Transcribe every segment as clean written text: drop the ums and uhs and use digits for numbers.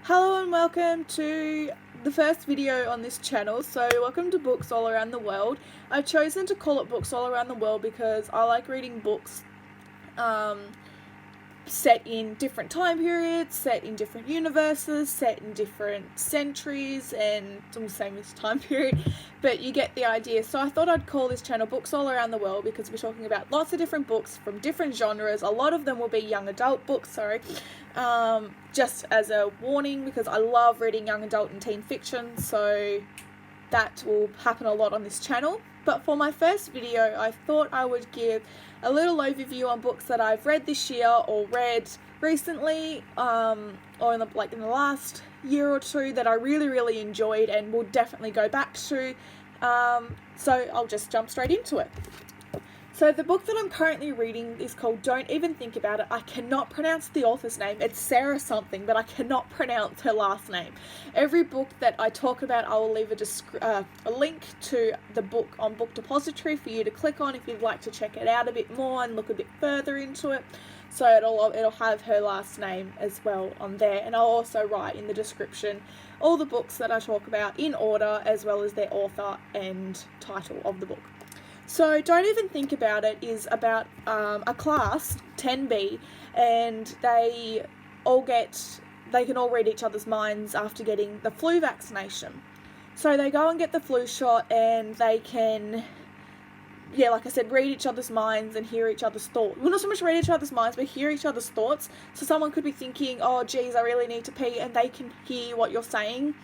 Hello and welcome to the first video on this channel. So welcome to Books All Around the World. I've chosen to call it Books All Around the World because I like reading books set in different time periods, set in different universes, set in different centuries, and it's all the same as time period, but you get the idea. So I thought I'd call this channel Books All Around the World because we're talking about lots of different books from different genres. A lot of them will be young adult books, just as a warning, because I love reading young adult and teen fiction, so that will happen a lot on this channel. But for my first video, I thought I would give a little overview on books that I've read this year or read recently, or in the last year or two that I really enjoyed and will definitely go back to. So I'll just jump straight into it. So the book that I'm currently reading is called Don't Even Think About It. I cannot pronounce the author's name. It's Sarah something, but I cannot pronounce her last name. Every book that I talk about, I will leave a link to the book on Book Depository for you to click on if you'd like to check it out a bit more and look a bit further into it. So it'll have her last name as well on there, and I'll also write in the description all the books that I talk about in order, as well as their author and title of the book. So Don't Even Think About It is about a class, 10B, and they can all read each other's minds after getting the flu vaccination. So they go and get the flu shot, and they can, like I said, read each other's minds and hear each other's thoughts. Well, not so much read each other's minds, but hear each other's thoughts. So someone could be thinking, oh geez, I really need to pee, and they can hear what you're saying.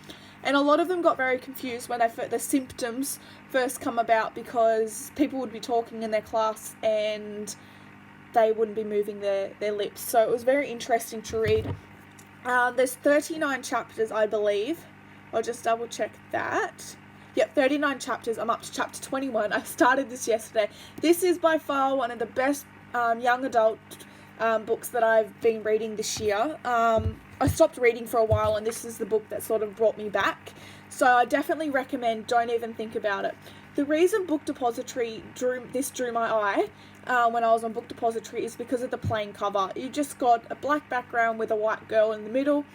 And a lot of them got very confused when the symptoms first come about, because people would be talking in their class and they wouldn't be moving their lips. So it was very interesting to read. There's 39 chapters, I believe. I'll just double check that. Yep, 39 chapters. I'm up to chapter 21. I started this yesterday. This is by far one of the best young adult books that I've been reading this year. I stopped reading for a while, and this is the book that sort of brought me back. So I definitely recommend Don't Even Think About It. The reason Book Depository drew my eye when I was on Book Depository is because of the plain cover. You just got a black background with a white girl in the middle,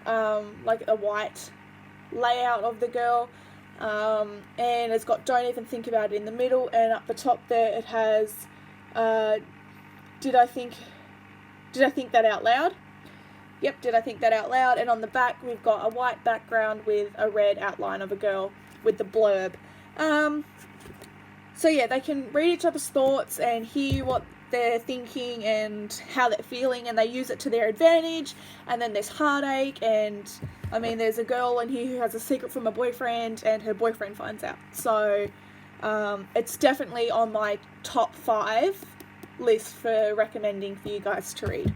like a white layout of the girl, and it's got Don't Even Think About It in the middle, and up the top there it has Did I think that out loud? Yep, did I think that out loud? And on the back we've got a white background with a red outline of a girl with the blurb. So yeah, they can read each other's thoughts and hear what they're thinking and how they're feeling, and they use it to their advantage. And then there's heartache, and I mean there's a girl in here who has a secret from a boyfriend, and her boyfriend finds out. So it's definitely on my top 5 list for recommending for you guys to read.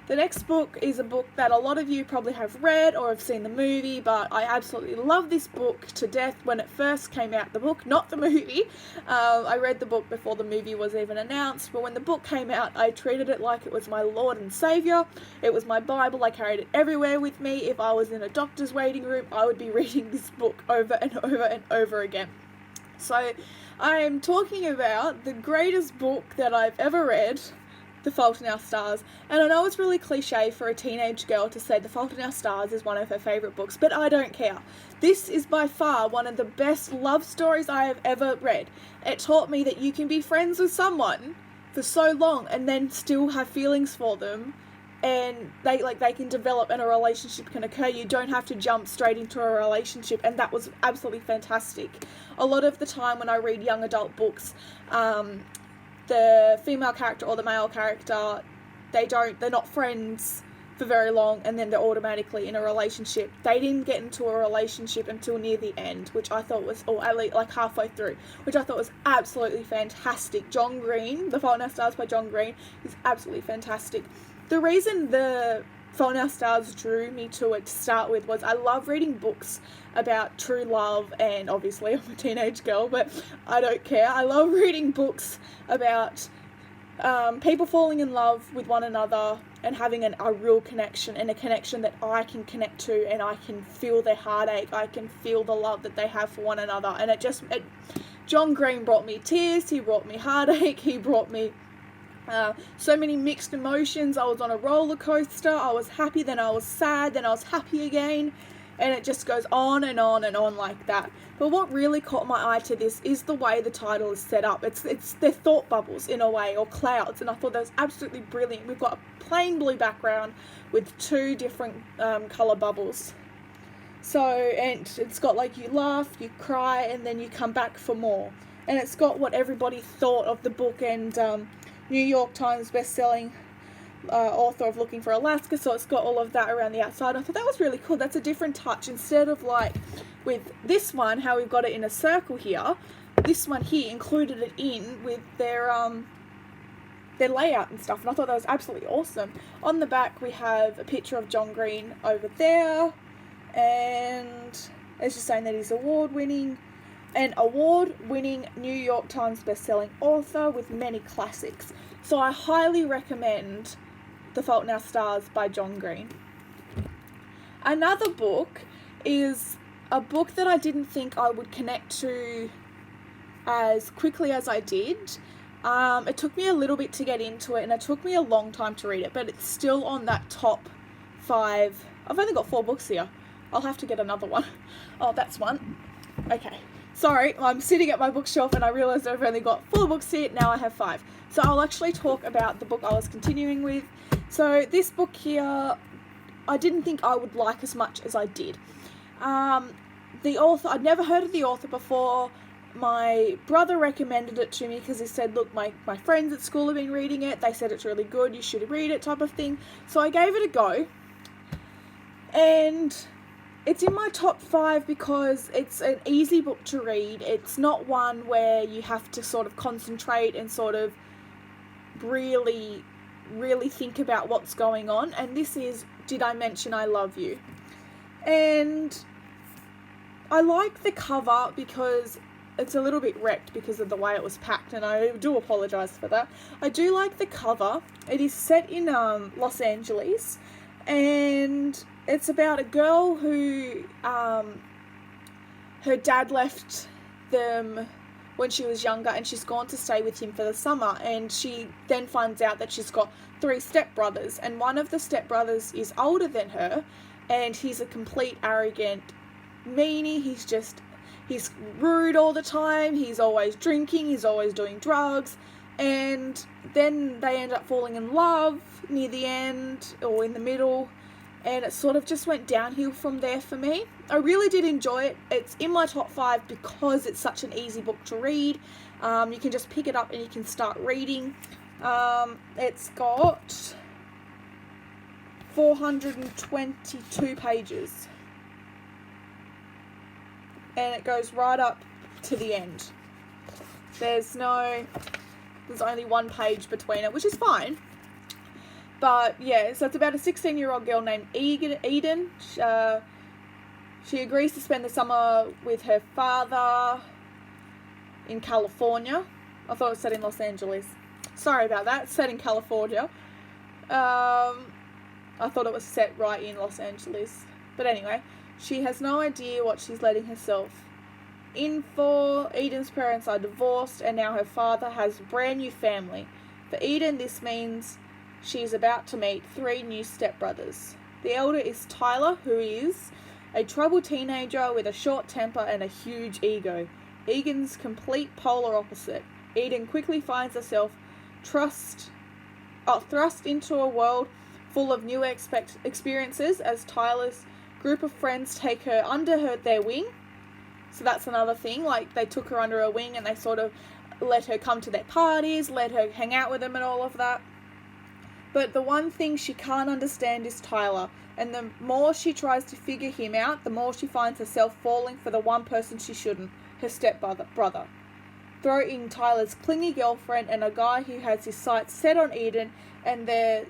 The next book is a book that a lot of you probably have read or have seen the movie, but I absolutely love this book to death when it first came out. The book, not the movie. I read the book before the movie was even announced, but when the book came out, I treated it like it was my Lord and Saviour. It was my Bible. I carried it everywhere with me. If I was in a doctor's waiting room, I would be reading this book over and over and over again. So I am talking about the greatest book that I've ever read, The Fault in Our Stars. And I know it's really cliche for a teenage girl to say The Fault in Our Stars is one of her favourite books, but I don't care. This is by far one of the best love stories I have ever read. It taught me that you can be friends with someone for so long and then still have feelings for them, and they can develop and a relationship can occur. You don't have to jump straight into a relationship, and that was absolutely fantastic. A lot of the time when I read young adult books, the female character or the male character, they're not friends for very long, and then they're automatically in a relationship. They didn't get into a relationship until near the end, which I thought was, or at least like halfway through, which I thought was absolutely fantastic. John Green, The Fault in Our Stars by John Green, is absolutely fantastic. The reason The Fault in Our Stars drew me to it to start with was I love reading books about true love, and obviously I'm a teenage girl, but I don't care. I love reading books about people falling in love with one another and having a real connection, and a connection that I can connect to, and I can feel their heartache, I can feel the love that they have for one another. And John Green brought me tears, he brought me heartache, he brought me So many mixed emotions. I was on a roller coaster. I was happy, then I was sad, then I was happy again, and it just goes on and on and on like that. But what really caught my eye to this is the way the title is set up. They're thought bubbles in a way, or clouds, and I thought that was absolutely brilliant. We've got a plain blue background with 2 different colour bubbles. So, and it's got like you laugh, you cry, and then you come back for more. And it's got what everybody thought of the book, and New York Times best-selling author of Looking for Alaska, so it's got all of that around the outside. I thought that was really cool. That's a different touch. Instead of like with this one, how we've got it in a circle here, this one here included it in with their layout and stuff, and I thought that was absolutely awesome. On the back we have a picture of John Green over there, and it's just saying that he's award-winning New York Times best-selling author with many classics. So I highly recommend The Fault in Our Stars by John Green. Another book is a book that I didn't think I would connect to as quickly as I did. It took me a little bit to get into it, and it took me a long time to read it, but it's still on that top 5. I've only got 4 books here. I'll have to get another one. Oh, that's one. Okay. Sorry, I'm sitting at my bookshelf and I realised I've only got 4 books here. Now I have 5. So I'll actually talk about the book I was continuing with. So this book here, I didn't think I would like as much as I did. The author, I'd never heard of the author before. My brother recommended it to me because he said, look, my friends at school have been reading it. They said it's really good. You should read it, type of thing. So I gave it a go. And it's in my top 5 because it's an easy book to read. It's not one where you have to sort of concentrate and sort of really, really think about what's going on. And this is Did I Mention I Love You? And I like the cover because it's a little bit wrecked because of the way it was packed, and I do apologise for that. I do like the cover. It is set in Los Angeles, and it's about a girl who her dad left them when she was younger, and she's gone to stay with him for the summer, and she then finds out that she's got 3 stepbrothers, and one of the stepbrothers is older than her, and he's a complete arrogant meanie. He's rude all the time, he's always drinking, he's always doing drugs, and then they end up falling in love near the end, or in the middle, and it sort of just went downhill from there for me. I really did enjoy it. It's in my top 5 because it's such an easy book to read. You can just pick it up and you can start reading. It's got 422 pages. And it goes right up to the end. There's only 1 page between it, which is fine. But yeah, so it's about a 16-year-old girl named Eden. She agrees to spend the summer with her father in California. I thought it was set in Los Angeles. Sorry about that. It's set in California. I thought it was set right in Los Angeles. But anyway, she has no idea what she's letting herself in for. Eden's parents are divorced, and now her father has a brand new family. For Eden, this means she's about to meet 3 new stepbrothers. The elder is Tyler, who is a troubled teenager with a short temper and a huge ego. Eden's complete polar opposite. Eden quickly finds herself thrust into a world full of new experiences as Tyler's group of friends take her under their wing. So that's another thing, like they took her under a wing and they sort of let her come to their parties, let her hang out with them and all of that. But the one thing she can't understand is Tyler, and the more she tries to figure him out, the more she finds herself falling for the one person she shouldn't, her stepbrother. Throw in Tyler's clingy girlfriend and a guy who has his sights set on Eden, and there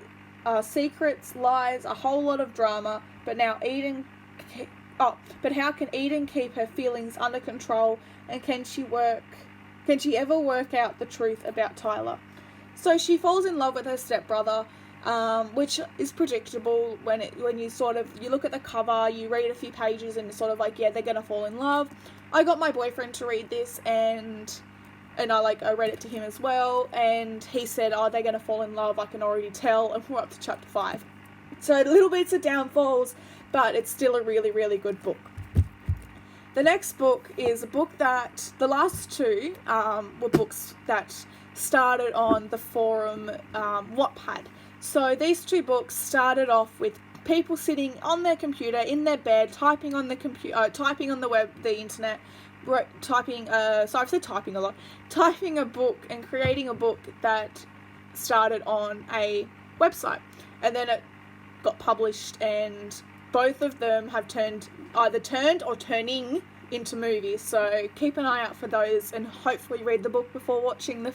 are secrets, lies, a whole lot of drama. But how can Eden keep her feelings under control, and can she ever work out the truth about Tyler? So she falls in love with her stepbrother, which is predictable when you look at the cover, you read a few pages, and it's sort of like, yeah, they're gonna fall in love. I got my boyfriend to read this, and and I read it to him as well, and he said, oh, they're going to fall in love, I can already tell, and we're up to chapter 5. So little bits of downfalls, but it's still a really, really good book. The next book is a book that, the last two were books that started on the forum Wattpad. So these two books started off with people sitting on their computer, in their bed, typing on the computer, typing on the web, the internet, typing a book and creating a book that started on a website. And then it got published, and both of them have either turned or turning into movies. So keep an eye out for those, and hopefully read the book before watching the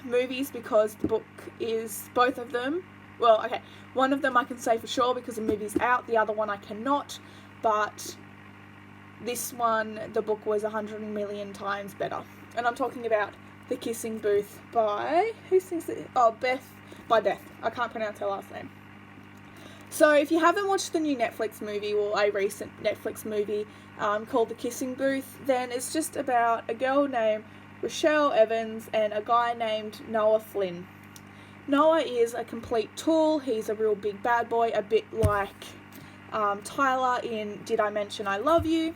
movies, because the book is, both of them, well, okay, one of them I can say for sure because the movie's out, the other one I cannot, but this one, the book was 100 million times better. And I'm talking about The Kissing Booth by, who sings it? Oh, Beth, by Beth. I can't pronounce her last name. So if you haven't watched the new Netflix movie, or a recent Netflix movie called The Kissing Booth, then it's just about a girl named Rochelle Evans and a guy named Noah Flynn. Noah is a complete tool. He's a real big bad boy, a bit like Tyler in Did I Mention I Love You?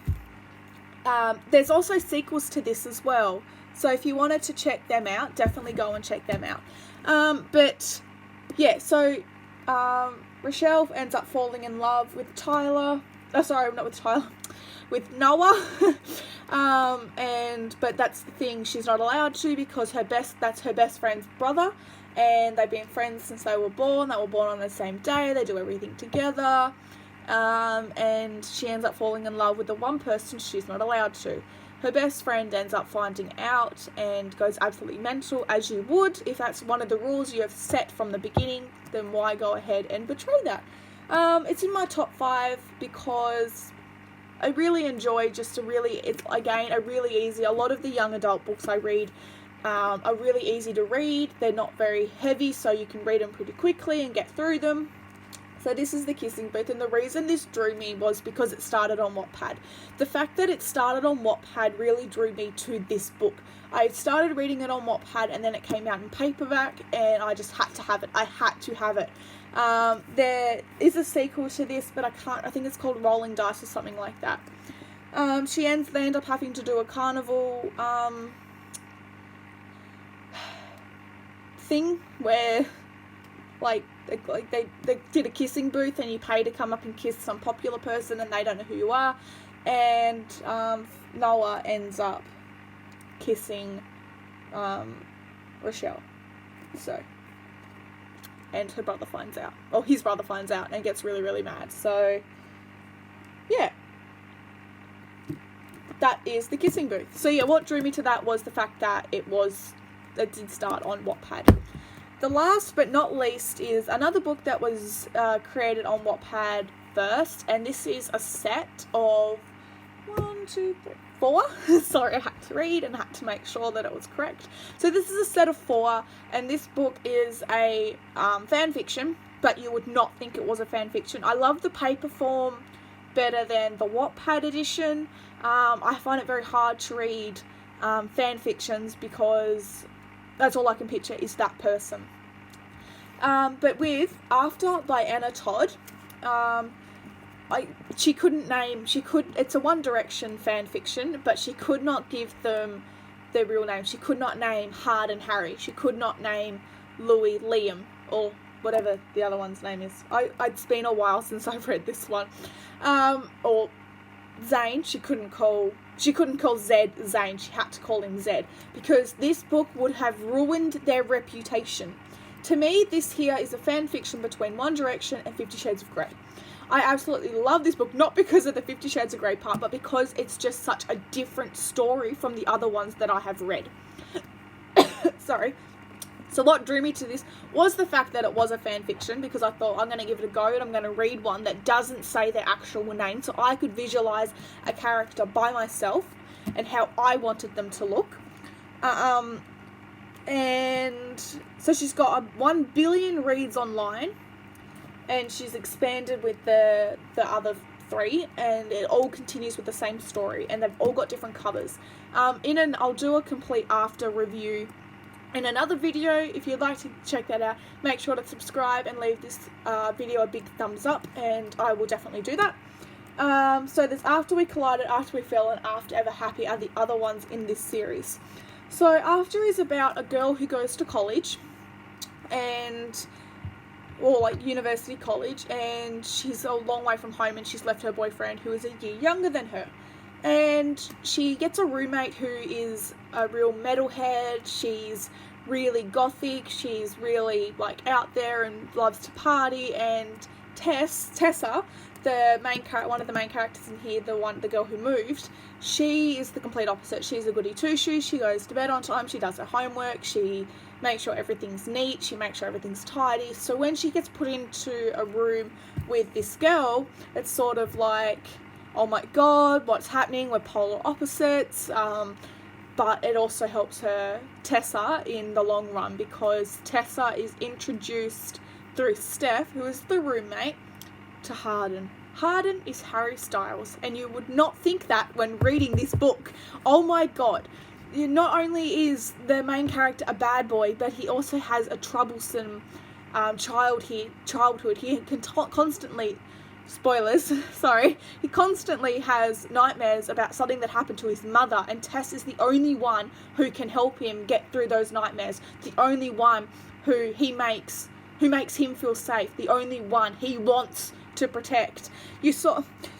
There's also sequels to this as well. So if you wanted to check them out, definitely go and check them out. But yeah, so Rochelle ends up falling in love with Tyler. Oh, sorry, not with Tyler. With Noah. But that's the thing, she's not allowed to, because that's her best friend's brother. And they've been friends since they were born. They were born on the same day. They do everything together. And she ends up falling in love with the one person she's not allowed to. Her best friend ends up finding out and goes absolutely mental, as you would. If that's one of the rules you have set from the beginning, then why go ahead and betray that? It's in my top 5 because I really enjoy it's again, a really easy, a lot of the young adult books I read are really easy to read. They're not very heavy, so you can read them pretty quickly and get through them. So this is The Kissing Booth, and the reason this drew me was because it started on Wattpad. The fact that it started on Wattpad really drew me to this book. I started reading it on Wattpad, and then it came out in paperback, and I just had to have it. I had to have it. There is a sequel to this, but I think it's called Rolling Dice or something like that. They end up having to do a carnival thing where they did a kissing booth, and you pay to come up and kiss some popular person, and they don't know who you are, and Noah ends up kissing Rochelle. So, and her brother finds out, or his brother finds out, and gets really, really mad. So yeah, that is The Kissing Booth. So yeah, what drew me to that was the fact that it did start on Wattpad. The last but not least is another book that was created on Wattpad first, and this is a set of 4. Sorry, I had to read and had to make sure that it was correct. So this is a set of 4, and this book is a fan fiction, but you would not think it was a fan fiction. I love the paper form better than the Wattpad edition. I find it very hard to read fan fictions because that's all I can picture is that person. But After by Anna Todd, it's a One Direction fan fiction, but she could not give them their real names. She could not name Hard and Harry. She could not name Louis, Liam, or whatever the other one's name is. It's been a while since I've read this one. Or Zane, she couldn't call Zed Zane. She had to call him Zed, because this book would have ruined their reputation. To me, this here is a fan fiction between One Direction and 50 Shades of Grey. I absolutely love this book, not because of the 50 Shades of Grey part, but because it's just such a different story from the other ones that I have read. Sorry. So what drew me to this was the fact that it was a fan fiction, because I thought, I'm going to give it a go and I'm going to read one that doesn't say their actual name, so I could visualize a character by myself and how I wanted them to look. And so she's got 1 billion reads online, and she's expanded with the other 3, and it all continues with the same story, and they've all got different covers. I'll do a complete after review in another video. If you'd like to check that out, make sure to subscribe and leave this video a big thumbs up, and I will definitely do that. So there's After We Collided, After We Fell, and After Ever Happy are the other ones in this series. So After is about a girl who goes to college, or like university college, and she's a long way from home, and she's left her boyfriend who is a year younger than her. And she gets a roommate who is a real metalhead. She's really gothic. She's really like out there and loves to party. And Tessa, one of the main characters in here, the girl who moved, she is the complete opposite. She's a goody two-shoes. She goes to bed on time. She does her homework. She makes sure everything's neat. She makes sure everything's tidy. So when she gets put into a room with this girl, it's sort of like, oh my god, what's happening? We're polar opposites. But it also helps her, Tessa, in the long run, because Tessa is introduced through Steph, who is the roommate, to Harden. Harden is Harry Styles, and you would not think that when reading this book. Oh my god. Not only is the main character a bad boy, but he also has a troublesome childhood. He can constantly, spoilers, sorry, he constantly has nightmares about something that happened to his mother, and Tess is the only one who can help him get through those nightmares, the only one who makes him feel safe, the only one he wants to protect.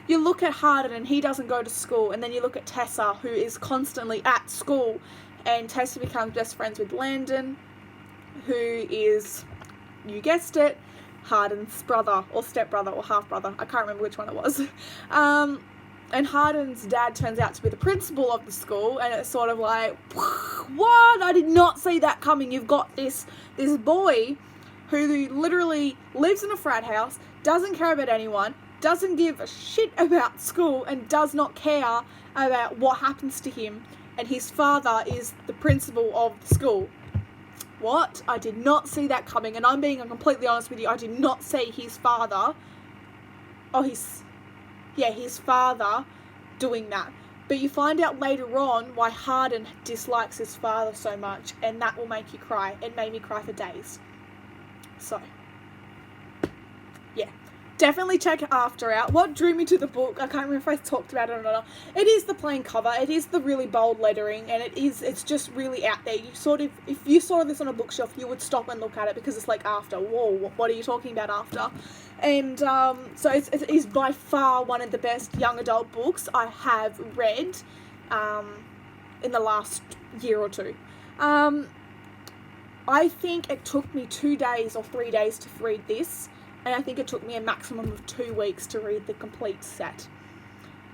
You look at Harden and he doesn't go to school, and then you look at Tessa, who is constantly at school, and Tessa becomes best friends with Landon, who is, you guessed it, Harden's brother or stepbrother or half brother. I can't remember which one it was. And Harden's dad turns out to be the principal of the school, and it's sort of like, what? I did not see that coming. You've got this boy who literally lives in a frat house, doesn't care about anyone, doesn't give a shit about school, and does not care about what happens to him, and his father is the principal of the school. What? I did not see that coming, and I'm being completely honest with you, I did not see his father, his father doing that. But you find out later on why Harden dislikes his father so much, and that will make you cry. It made me cry for days. So, yeah. Definitely check After out. What drew me to the book, I can't remember if I talked about it or not. It is the plain cover. It is the really bold lettering, and it's just really out there. If you saw this on a bookshelf, you would stop and look at it, because it's like, After, whoa, what are you talking about, After? And so it is by far one of the best young adult books I have read in the last year or two. I think it took me 2 days or 3 days to read this, and I think it took me a maximum of 2 weeks to read the complete set.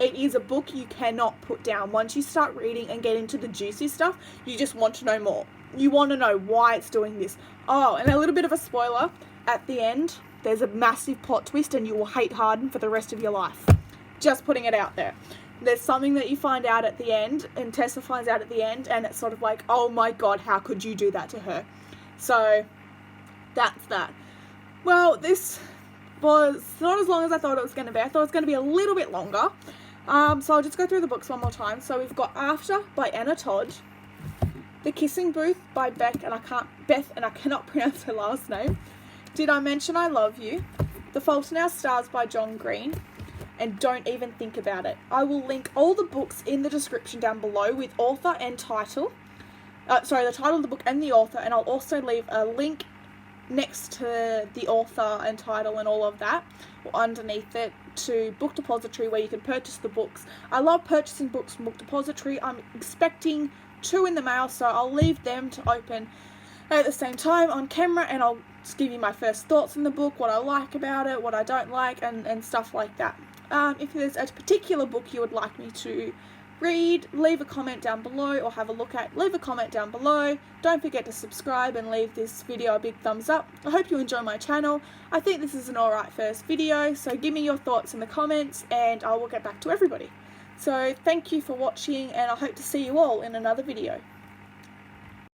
It is a book you cannot put down. Once you start reading and get into the juicy stuff, you just want to know more. You want to know why it's doing this. Oh, and a little bit of a spoiler, at the end, there's a massive plot twist, and you will hate Harden for the rest of your life. Just putting it out there. There's something that you find out at the end, and Tessa finds out at the end, and it's sort of like, oh my god, how could you do that to her? So, that's that. Well, this was not as long as I thought it was going to be. I thought it was going to be a little bit longer. So I'll just go through the books one more time. So we've got After by Anna Todd, The Kissing Booth by Beth, and I cannot pronounce her last name. Did I Mention I Love You? The Fault in Our Stars by John Green, and Don't Even Think About It. I will link all the books in the description down below with author and title. The title of the book and the author, and I'll also leave a link next to the author and title and all of that, or underneath it, to Book Depository, where you can purchase the books. I love purchasing books from Book Depository. I'm expecting 2 in the mail, so I'll leave them to open at the same time on camera, and I'll just give you my first thoughts on the book, what I like about it, what I don't like, and stuff like that. If there's a particular book you would like me to read, leave a comment down below, or have a look at, leave a comment down below. Don't forget to subscribe and leave this video a big thumbs up. I hope you enjoy my channel. I think this is an alright first video, so give me your thoughts in the comments, and I will get back to everybody. So thank you for watching, and I hope to see you all in another video.